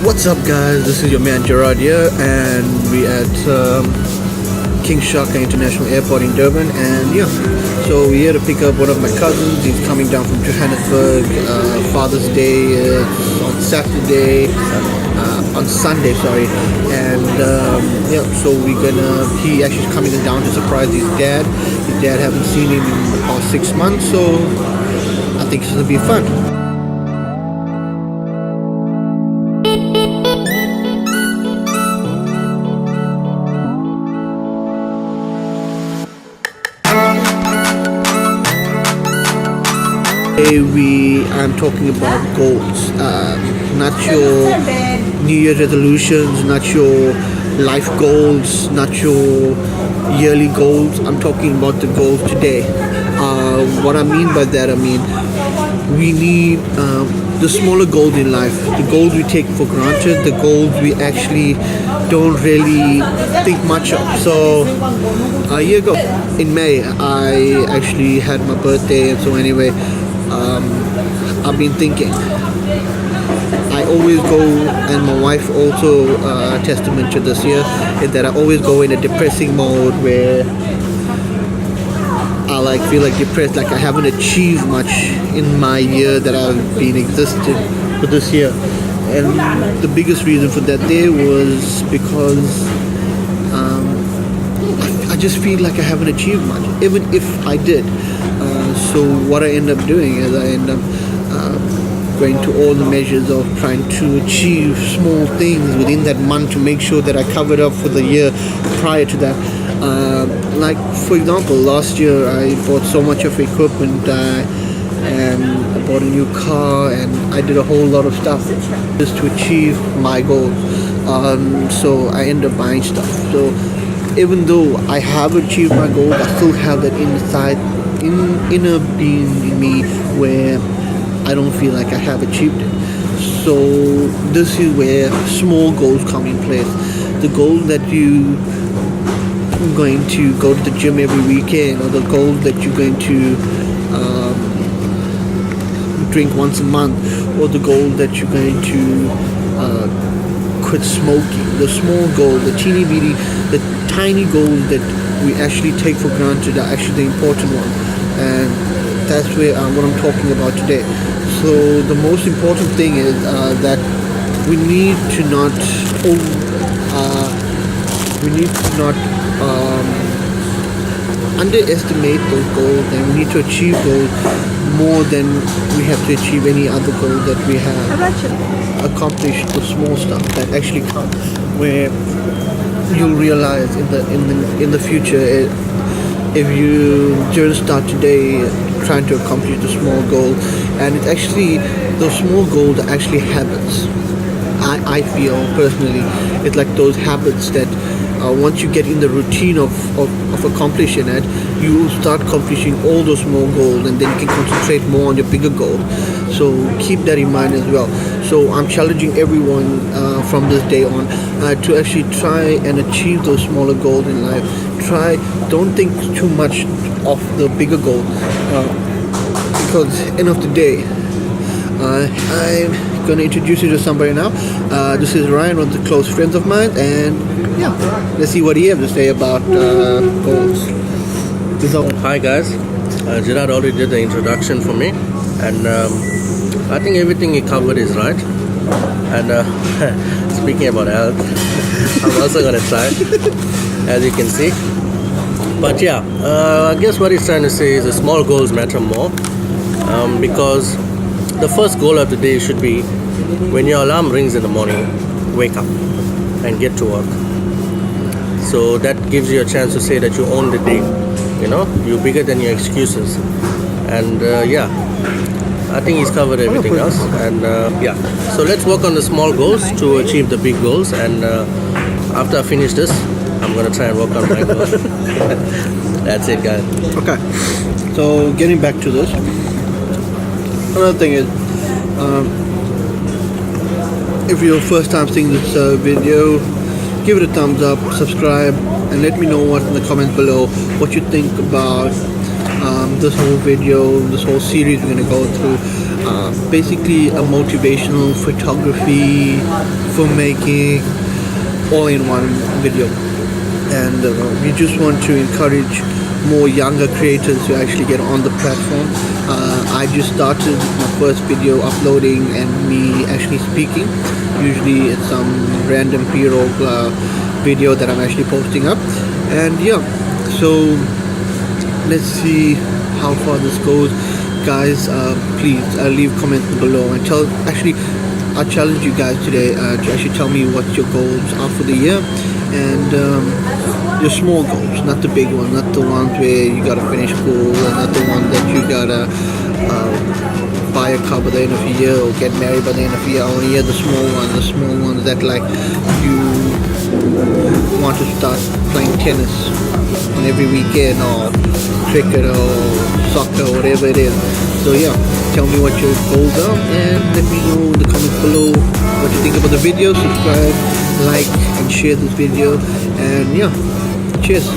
What's up, guys? This is your man Jerard here, and we at King Shaka International Airport in Durban. And yeah, so we're here to pick up one of my cousins. He's coming down from Johannesburg. Father's Day is on Saturday, on Sunday, sorry. And yeah, so he actually is coming down to surprise his dad. His dad haven't seen him in the past 6 months, so I think it's gonna be fun. I'm talking about goals, not your New Year resolutions, not your life goals, not your yearly goals. I'm talking about the goals today. What I mean by that, we need the smaller goals in life, the goals we take for granted, the goals we actually don't really think much of. So a year ago in May, I actually had my birthday, and so anyway, I've been thinking. I always go, and my wife also testament to this year, is that I always go in a depressing mode where I feel like depressed, like I haven't achieved much in my year that I've been existing for this year. And the biggest reason for that there was because I just feel like I haven't achieved much, even if I did. So what I end up doing is I end up going to all the measures of trying to achieve small things within that month to make sure that I covered up for the year prior to that. Like for example, last year I bought so much of equipment and I bought a new car, and I did a whole lot of stuff just to achieve my goals. So I end up buying stuff. So even though I have achieved my goals, I still have that inner being in me where I don't feel like I have achieved it. So this is where small goals come in place. The goal that you are going to go to the gym every weekend, or the goal that you're going to drink once a month, or the goal that you're going to quit smoking. The small goal, the teeny bitty, the tiny goals that we actually take for granted are actually the important one. And that's where what I'm talking about today. So the most important thing is that we need to not underestimate those goals, and we need to achieve those more than we have to achieve any other goal that we have accomplished. The small stuff that actually count, where you'll realize in the future, if you just start today trying to accomplish the small goal, and it's actually, those small goals are actually habits. I feel personally it's like those habits that once you get in the routine of accomplishing it, you start accomplishing all those small goals, and then you can concentrate more on your bigger goal. So keep that in mind as well. So I'm challenging everyone from this day on to actually try and achieve those smaller goals in life. Don't think too much of the bigger goal, because end of the day, I'm going to introduce you to somebody now. This is Ryan, one of the close friends of mine, and yeah, let's see what he has to say about goals. Hi guys, Jerard already did the introduction for me, and I think everything he covered is right. And speaking about health, I'm also going to try, as you can see. But yeah, I guess what he's trying to say is the small goals matter more, because the first goal of the day should be, when your alarm rings in the morning, wake up and get to work. So that gives you a chance to say that you own the day. You're bigger than your excuses. And yeah, I think he's covered everything else. And yeah, so let's work on the small goals to achieve the big goals. And after I finish this, I'm going to try and work on my goals. That's it, guys. Okay, so getting back to this, another thing is, if you're first time seeing this video, give it a thumbs up, subscribe, and let me know what in the comments below what you think about this whole video, this whole series we're going to go through basically a motivational photography, filmmaking, all in one video. And we just want to encourage more younger creators to actually get on the platform. I just started my first video uploading and me actually speaking. Usually it's some random B-roll video that I'm actually posting up. And yeah, so let's see how far this goes. Guys, please leave comments below and I challenge you guys today to actually tell me what your goals are for the year, and your small goals, not the big ones, not the ones where you gotta finish school, and not the one that you gotta buy a car by the end of the year or get married by the end of the year. Only the small ones that like you want to start playing tennis on every weekend, or cricket or soccer, whatever it is. So yeah, tell me what your goals are and let me know in the comments below what you think about the video. Subscribe, like and share this video, and yeah, cheers.